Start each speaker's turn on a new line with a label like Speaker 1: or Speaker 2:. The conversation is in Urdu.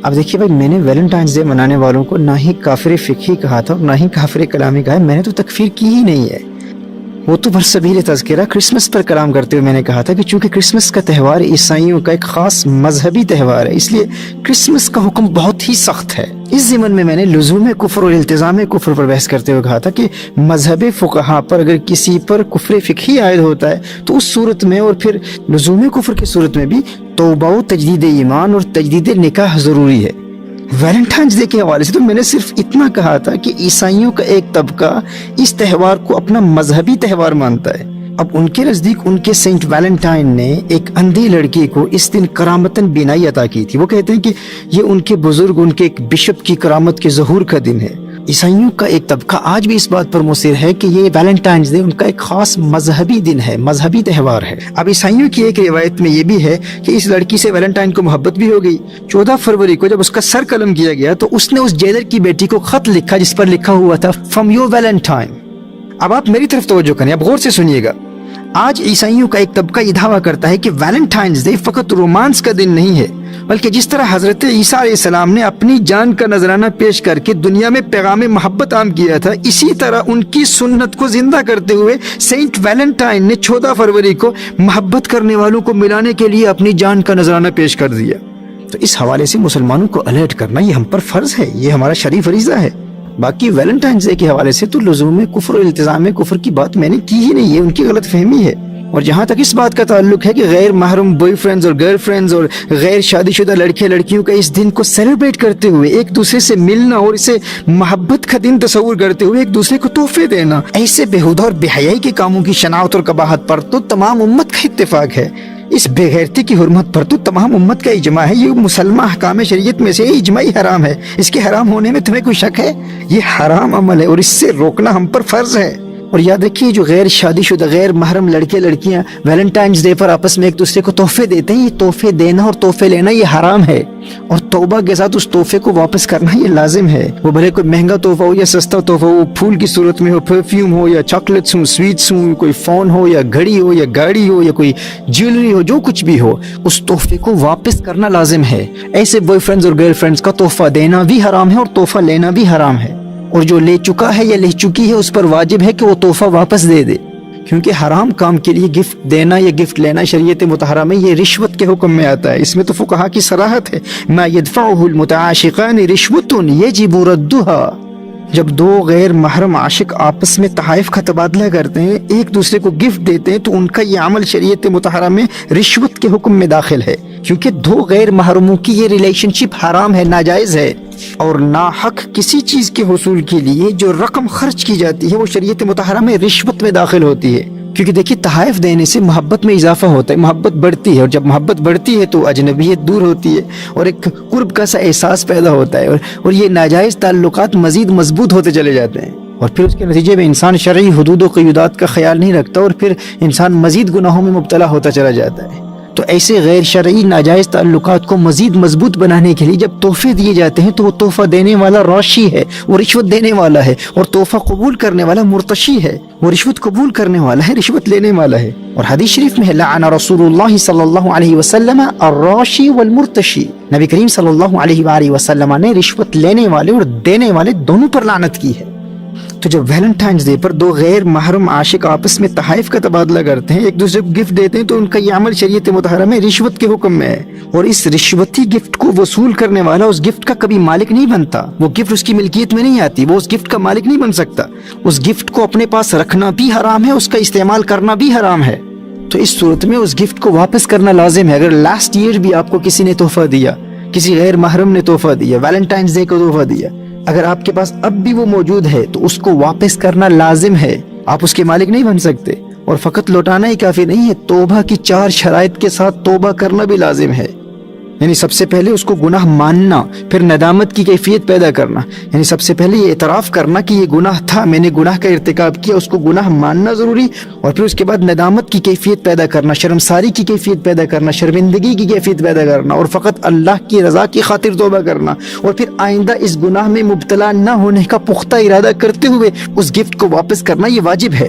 Speaker 1: اب دیکھیے بھائی، میں نے ویلنٹائنس ڈے منانے والوں کو نہ ہی کافر فقہی کہا تھا اور نہ ہی کافر کلامی کہا ہے. میں نے تو تکفیر کی ہی نہیں ہے. وہ تو برسبیل تذکرہ کرسمس پر کلام کرتے ہوئے میں نے کہا تھا کہ چونکہ کرسمس کا تہوار عیسائیوں کا ایک خاص مذہبی تہوار ہے، اس لیے کرسمس کا حکم بہت ہی سخت ہے. اس ضمن میں نے لزوم کفر اور التزام کفر پر بحث کرتے ہوئے کہا تھا کہ مذہب فقہا پر اگر کسی پر کفر فقہی عائد ہوتا ہے تو اس صورت میں اور پھر لزوم کفر کی صورت میں بھی توبہ و تجدید ایمان اور تجدید نکاح ضروری ہے. ویلنٹائنس ڈے کے حوالے سے تو میں نے صرف اتنا کہا تھا کہ عیسائیوں کا ایک طبقہ اس تہوار کو اپنا مذہبی تہوار مانتا ہے. اب ان کے نزدیک ان کے سینٹ ویلنٹائن نے ایک اندھی لڑکی کو اس دن کرامتاً بینائی عطا کی تھی. وہ کہتے ہیں کہ یہ ان کے بزرگ، ان کے ایک بشپ کی کرامت کے ظہور کا دن ہے. عیسائیوں کا ایک طبقہ آج بھی اس بات پر مصر ہے کہ یہ ویلنٹائنس ڈے ان کا ایک خاص مذہبی دن ہے، مذہبی تہوار ہے. اب عیسائیوں کی ایک روایت میں یہ بھی ہے کہ اس لڑکی سے ویلنٹائن کو محبت بھی ہو گئی. 14 فروری کو جب اس کا سر قلم کیا گیا تو اس نے اس جیلر کی بیٹی کو خط لکھا جس پر لکھا ہوا تھا فرام یور ویلنٹائن. اب آپ میری طرف توجہ کریں، اب غور سے سنیے گا. آج عیسائیوں کا ایک طبقہ یہ دعویٰ کرتا ہے کہ ویلنٹائنس ڈے فقط رومانس کا دن نہیں ہے، بلکہ جس طرح حضرت عیسیٰ علیہ السلام نے اپنی جان کا نذرانہ پیش کر کے دنیا میں پیغام محبت عام کیا تھا، اسی طرح ان کی سنت کو زندہ کرتے ہوئے سینٹ ویلنٹائن نے 14 فروری کو محبت کرنے والوں کو ملانے کے لیے اپنی جان کا نذرانہ پیش کر دیا. تو اس حوالے سے مسلمانوں کو الرٹ کرنا یہ ہم پر فرض ہے، یہ ہمارا شرعی فریضہ ہے. باقی ویلنٹائنس ڈے کے حوالے سے تو لزوم کفر اور التزام کفر کی بات میں نے کی ہی نہیں ہے، ان کی غلط فہمی ہے. اور جہاں تک اس بات کا تعلق ہے کہ غیر محرم بوائے فرینڈز اور گرل فرینڈز اور غیر شادی شدہ لڑکے لڑکیوں کا اس دن کو سیلیبریٹ کرتے ہوئے ایک دوسرے سے ملنا اور اسے محبت کا دن تصور کرتے ہوئے ایک دوسرے کو تحفے دینا، ایسے بےہودہ اور بے حیائی کے کاموں کی شناعت اور قباحت پر تو تمام امت کا اتفاق ہے. اس بے غیرتی کی حرمت پر تو تمام امت کا اجماع ہے. یہ مسلمہ احکام شریعت میں سے اجماعی حرام ہے. اس کے حرام ہونے میں تمہیں کوئی شک ہے؟ یہ حرام عمل ہے اور اس سے روکنا ہم پر فرض ہے. اور یاد رکھیے، جو غیر شادی شدہ غیر محرم لڑکے لڑکیاں ویلنٹائنس ڈے پر آپس میں ایک دوسرے کو تحفے دیتے ہیں، یہ تحفے دینا اور تحفے لینا یہ حرام ہے. اور توبہ کے ساتھ اس تحفے کو واپس کرنا یہ لازم ہے. وہ بھلے کوئی مہنگا تحفہ ہو یا سستا تحفہ ہو، پھول کی صورت میں ہو، پرفیوم ہو یا چاکلیٹس ہوں، سویٹس ہوں، کوئی فون ہو یا گھڑی ہو یا گاڑی ہو یا کوئی جیولری ہو، جو کچھ بھی ہو، اس تحفے کو واپس کرنا لازم ہے. ایسے بوائے فرینڈز اور گرل فرینڈز کا تحفہ دینا بھی حرام ہے اور تحفہ لینا بھی حرام ہے. اور جو لے چکا ہے یا لے چکی ہے اس پر واجب ہے کہ وہ تحفہ واپس دے دے، کیونکہ حرام کام کے لیے گفٹ دینا یا گفٹ لینا شریعت مطہرہ میں یہ رشوت کے حکم میں آتا ہے. اس میں تو فقہا کی صراحت ہے، ما يدفعه المتعاشقان رشوت يجب ردها. جب دو غیر محرم عاشق آپس میں تحائف کا تبادلہ کرتے ہیں، ایک دوسرے کو گفٹ دیتے ہیں، تو ان کا یہ عمل شریعت مطہرہ میں رشوت کے حکم میں داخل ہے، کیونکہ دو غیر محرموں کی یہ ریلیشن شپ حرام ہے، ناجائز ہے. اور ناحق کسی چیز کے حصول کے لیے جو رقم خرچ کی جاتی ہے وہ شریعت مطہرہ میں رشوت میں داخل ہوتی ہے. کیونکہ دیکھیے، تحائف دینے سے محبت میں اضافہ ہوتا ہے، محبت بڑھتی ہے، اور جب محبت بڑھتی ہے تو اجنبیت دور ہوتی ہے اور ایک قرب کا سا احساس پیدا ہوتا ہے، اور یہ ناجائز تعلقات مزید مضبوط ہوتے چلے جاتے ہیں. اور پھر اس کے نتیجے میں انسان شرعی حدود و قیودات کا خیال نہیں رکھتا اور پھر انسان مزید گناہوں میں مبتلا ہوتا چلا جاتا ہے. تو ایسے غیر شرعی ناجائز تعلقات کو مزید مضبوط بنانے کے لیے جب تحفے دیے جاتے ہیں تو وہ تحفہ دینے والا راشی ہے، وہ رشوت دینے والا ہے، اور تحفہ قبول کرنے والا مرتشی ہے، وہ رشوت قبول کرنے والا ہے، رشوت لینے والا ہے. اور حدیث شریف میں ہے، لعن رسول اللہ صلی اللہ علیہ وسلم الراشی والمرتشی. نبی کریم صلی اللہ علیہ وآلہ وسلم نے رشوت لینے والے اور دینے والے دونوں پر لعنت کی ہے. تو جب ویلنٹائنس ڈے پر دو غیر محرم عاشق آپس میں تحائف کا تبادلہ کرتے ہیں، ایک دوسرے کو گفٹ دیتے ہیں، تو ان کا یہ عمل شریعت مطہرہ میں رشوت کے حکم میں ہے. اور اس رشوتی گفٹ کو وصول کرنے والا اس گفٹ کا کبھی مالک نہیں بنتا، وہ گفٹ اس کی ملکیت میں نہیں آتی، وہ اس گفٹ کا مالک نہیں بن سکتا. اس گفٹ کو اپنے پاس رکھنا بھی حرام ہے، اس کا استعمال کرنا بھی حرام ہے. تو اس صورت میں اس گفٹ کو واپس کرنا لازم ہے. اگر لاسٹ ایئر بھی آپ کو کسی نے تحفہ دیا، کسی غیر محرم نے تحفہ دیا، ویلنٹائنس ڈے کو تحفہ دیا، اگر آپ کے پاس اب بھی وہ موجود ہے تو اس کو واپس کرنا لازم ہے. آپ اس کے مالک نہیں بن سکتے. اور فقط لوٹانا ہی کافی نہیں ہے، توبہ کی 4 شرائط کے ساتھ توبہ کرنا بھی لازم ہے. یعنی سب سے پہلے اس کو گناہ ماننا، پھر ندامت کی کیفیت پیدا کرنا. یعنی سب سے پہلے یہ اعتراف کرنا کہ یہ گناہ تھا، میں نے گناہ کا ارتکاب کیا، اس کو گناہ ماننا ضروری. اور پھر اس کے بعد ندامت کی کیفیت پیدا کرنا، شرمساری کی کیفیت پیدا کرنا، شرمندگی کی کیفیت پیدا کرنا، اور فقط اللہ کی رضا کی خاطر توبہ کرنا. اور پھر آئندہ اس گناہ میں مبتلا نہ ہونے کا پختہ ارادہ کرتے ہوئے اس گفٹ کو واپس کرنا یہ واجب ہے.